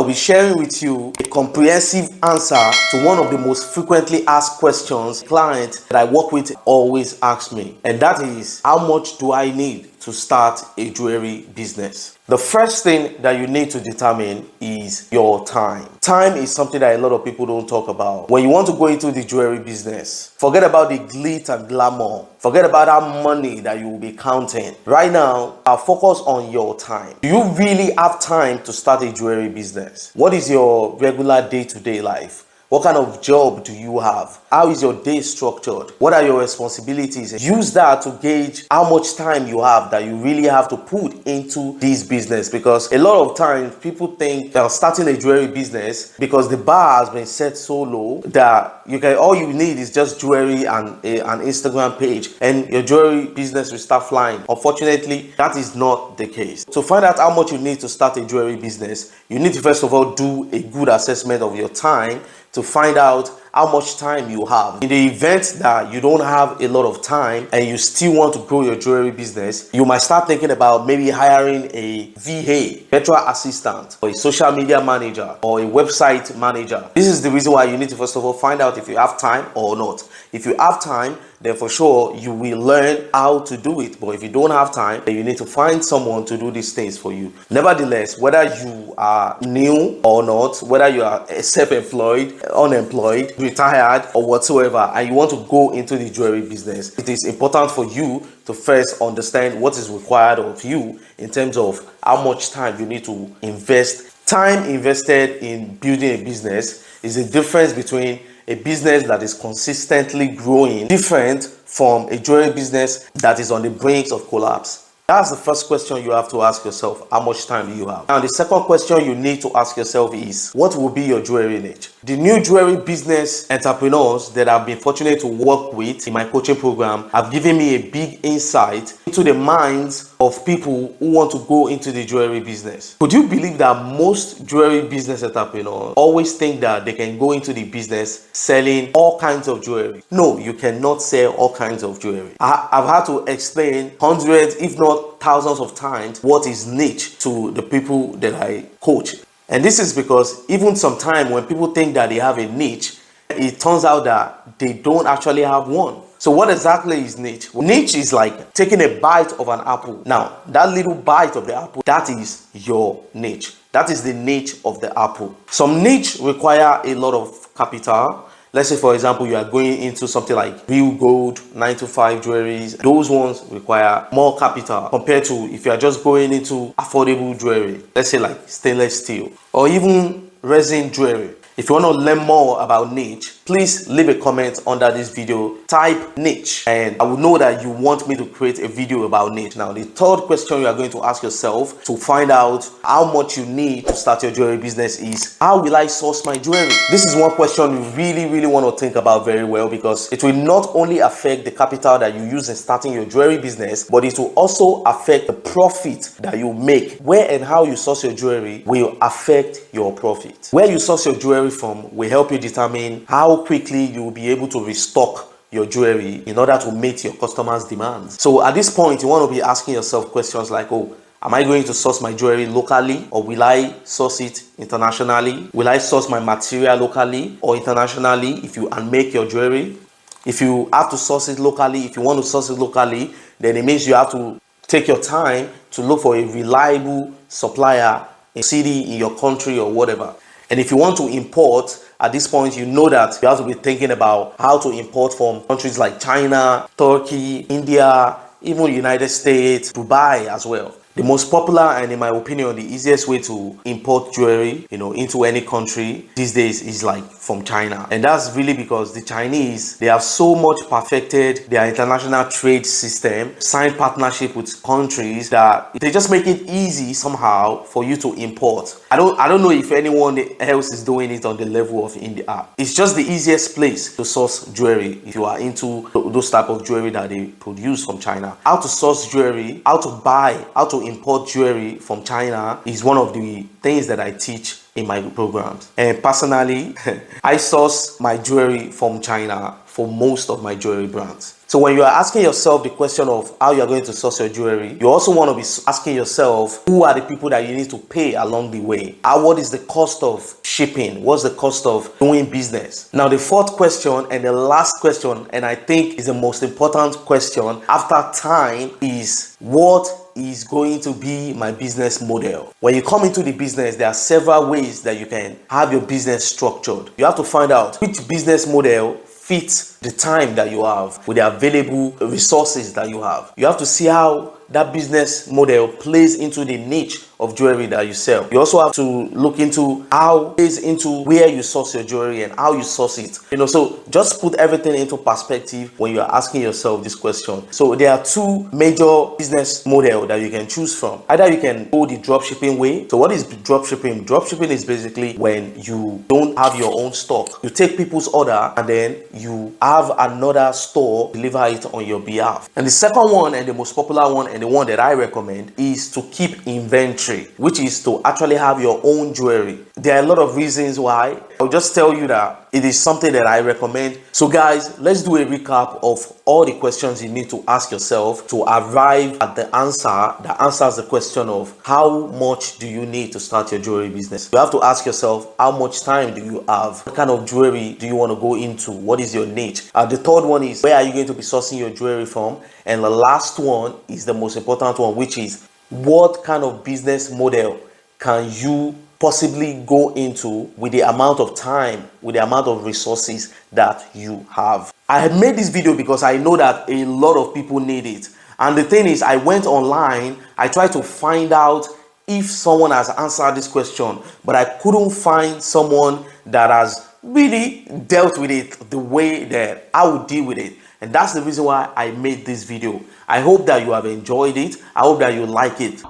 will be sharing with you a comprehensive answer to one of the most frequently asked questions clients that I work with always ask me, and that is, how much do I need to start a jewelry business? The first thing that you need to determine is your time. Time is something that a lot of people don't talk about. When you want to go into the jewelry business, forget about the glitz and glamour. Forget about that money that you will be counting. Right now, I'll focus on your time. Do you really have time to start a jewelry business? What is your regular day-to-day life? What kind of job do you have? How is your day structured? What are your responsibilities? Use that to gauge how much time you have that you really have to put into this business, because a lot of times people think they're starting a jewelry business because the bar has been set so low that all you need is just jewelry and an Instagram page and your jewelry business will start flying. Unfortunately, that is not the case. To find out how much you need to start a jewelry business, you need to first of all do a good assessment of your time to find out how much time you have. In the event that you don't have a lot of time and you still want to grow your jewelry business, you might start thinking about maybe hiring a VA, virtual assistant, or a social media manager, or a website manager. This is the reason why you need to first of all find out if you have time or not. If you have time, then for sure you will learn how to do it. But if you don't have time, then you need to find someone to do these things for you. Nevertheless, whether you are new or not, whether you are self-employed, unemployed, retired, or whatsoever, and you want to go into the jewelry business, it is important for you to first understand what is required of you in terms of how much time you need to invest. Time invested in building a business is the difference between a business that is consistently growing, different from a jewelry business that is on the brink of collapse. That's the first question you have to ask yourself. How much time do you have? Now, the second question you need to ask yourself is, what will be your jewelry niche? The new jewelry business entrepreneurs that I've been fortunate to work with in my coaching program have given me a big insight into the minds of people who want to go into the jewelry business. Could you believe that most jewelry business entrepreneurs always think that they can go into the business selling all kinds of jewelry? No, you cannot sell all kinds of jewelry. I've had to explain hundreds, if not thousands of times, what is niche to the people that I coach. And this is because even sometimes when people think that they have a niche, it turns out that they don't actually have one. So what exactly is niche? Well, niche is like taking a bite of an apple. Now, that little bite of the apple, that is your niche. That is the niche of the apple. Some niche require a lot of capital. Let's say, for example, you are going into something like real gold, 9-to-5 jewelries. Those ones require more capital compared to if you are just going into affordable jewelry. Let's say like stainless steel or even resin jewelry. If you want to learn more about niche, please leave a comment under this video, type niche, and I will know that you want me to create a video about niche. Now, the third question you are going to ask yourself to find out how much you need to start your jewelry business is, how will I source my jewelry? This is one question you really want to think about very well, because it will not only affect the capital that you use in starting your jewelry business, but it will also affect the profit that you make. Where and how you source your jewelry will affect your profit. Where you source your jewelry from will help you determine how quickly you will be able to restock your jewelry in order to meet your customers' demands. So at this point, you want to be asking yourself questions like, oh, am I going to source my jewelry locally, or will I source it internationally? Will I source my material locally or internationally if you make your jewelry? If you have to source it locally, if you want to source it locally, then it means you have to take your time to look for a reliable supplier in a city, in your country, or whatever. And if you want to import, at this point, you know that you have to be thinking about how to import from countries like China, Turkey, India, even United States, Dubai as well. The most popular and, in my opinion, the easiest way to import jewelry, into any country these days is like from China. And that's really because the Chinese, they have so much perfected their international trade system, signed partnership with countries that they just make it easy somehow for you to import. I don't know if anyone else is doing it on the level of India. It's just the easiest place to source jewelry if you are into those type of jewelry that they produce from China. How to source jewelry, how to buy, how to import jewelry from China is one of the things that I teach in my programs. And personally, I source my jewelry from China for most of my jewelry brands. So when you are asking yourself the question of how you are going to source your jewelry, you also want to be asking yourself, who are the people that you need to pay along the way? What is the cost of shipping? What's the cost of doing business? Now, the fourth question and the last question, and I think is the most important question after time, is what is going to be my business model? When you come into the business, there are several ways that you can have your business structured. You have to find out which business model fits the time that you have with the available resources that you have. You have to see how that business model plays into the niche of jewelry that you sell. You also have to look into how it plays into where you source your jewelry and how you source it. So just put everything into perspective when you are asking yourself this question. So there are two major business models that you can choose from. Either you can go the dropshipping way. So what is dropshipping? Dropshipping is basically when you don't have your own stock. You take people's order and then you have another store deliver it on your behalf. And the second one, and the most popular one, and the one that I recommend, is to keep inventory, which is to actually have your own jewelry. There are a lot of reasons why. I'll just tell you that it is something that I recommend. So guys, let's do a recap of all the questions you need to ask yourself to arrive at the answer that answers the question of how much do you need to start your jewelry business. You have to ask yourself, how much time do you have? What kind of jewelry do you want to go into? What is your niche? The third one is, where are you going to be sourcing your jewelry from? And the last one is the most important one, which is, what kind of business model can you possibly go into with the amount of time, with the amount of resources that you have? I had made this video because I know that a lot of people need it. And the thing is, I went online, I tried to find out if someone has answered this question, but I couldn't find someone that has really dealt with it the way that I would deal with it. And that's the reason why I made this video. I hope that you have enjoyed it. I hope that you like it.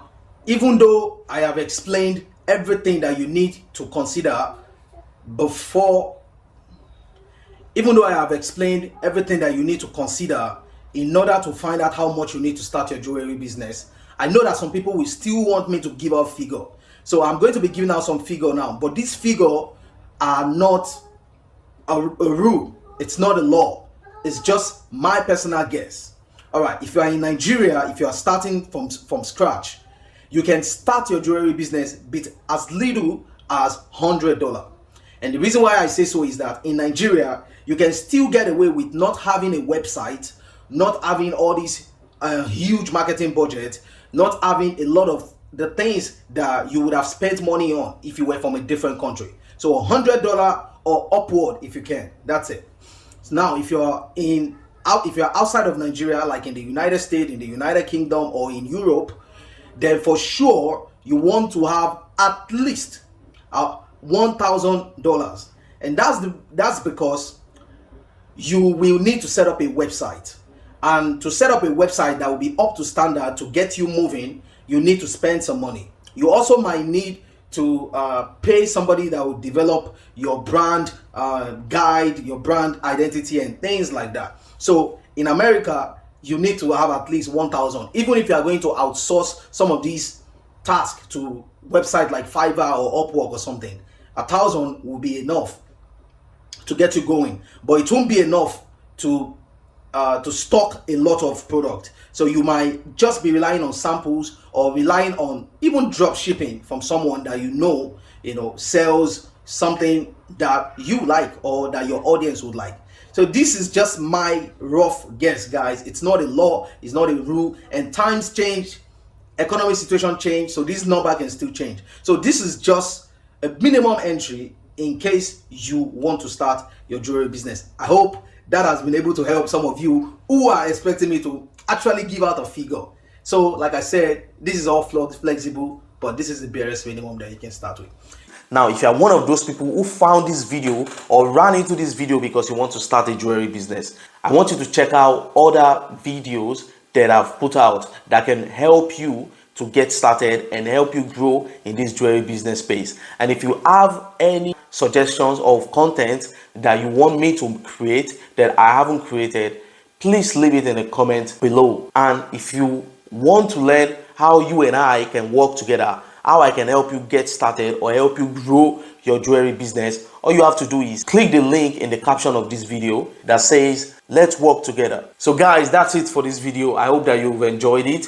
Even though I have explained everything that you need to consider before, even though I have explained everything that you need to consider in order to find out how much you need to start your jewelry business, I know that some people will still want me to give out figure. So I'm going to be giving out some figure now, but these figure are not a rule. It's not a law. It's just my personal guess. All right, if you are in Nigeria, if you are starting from scratch, you can start your jewelry business with as little as $100. And the reason why I say so is that in Nigeria, you can still get away with not having a website, not having all these huge marketing budget, not having a lot of the things that you would have spent money on if you were from a different country. So $100 or upward if you can. That's it. So now, if you're outside of Nigeria, like in the United States, in the United Kingdom, or in Europe, then for sure you want to have at least $1,000, and that's because you will need to set up a website. And to set up a website that will be up to standard to get you moving, you need to spend some money. You also might need to pay somebody that will develop your brand guide, your brand identity, and things like that. So in America, you need to have at least 1,000. Even if you are going to outsource some of these tasks to website like Fiverr or Upwork or something, 1,000 will be enough to get you going. But it won't be enough to stock a lot of product. So you might just be relying on samples, or relying on even drop shipping from someone that you know sells something that you like or that your audience would like. So this is just my rough guess, guys. It's not a law, it's not a rule, and times change, economic situation change, so this number can still change. So this is just a minimum entry in case you want to start your jewelry business. I hope that has been able to help some of you who are expecting me to actually give out a figure. So like I said, this is all flexible, but this is the barest minimum that you can start with. Now, if you are one of those people who found this video or ran into this video because you want to start a jewelry business, I want you to check out other videos that I've put out that can help you to get started and help you grow in this jewelry business space. And if you have any suggestions of content that you want me to create that I haven't created, please leave it in the comment below. And if you want to learn how you and I can work together, how I can help you get started or help you grow your jewelry business, all you have to do is click the link in the caption of this video that says let's work together. So guys, that's it for this video. I hope that you've enjoyed it.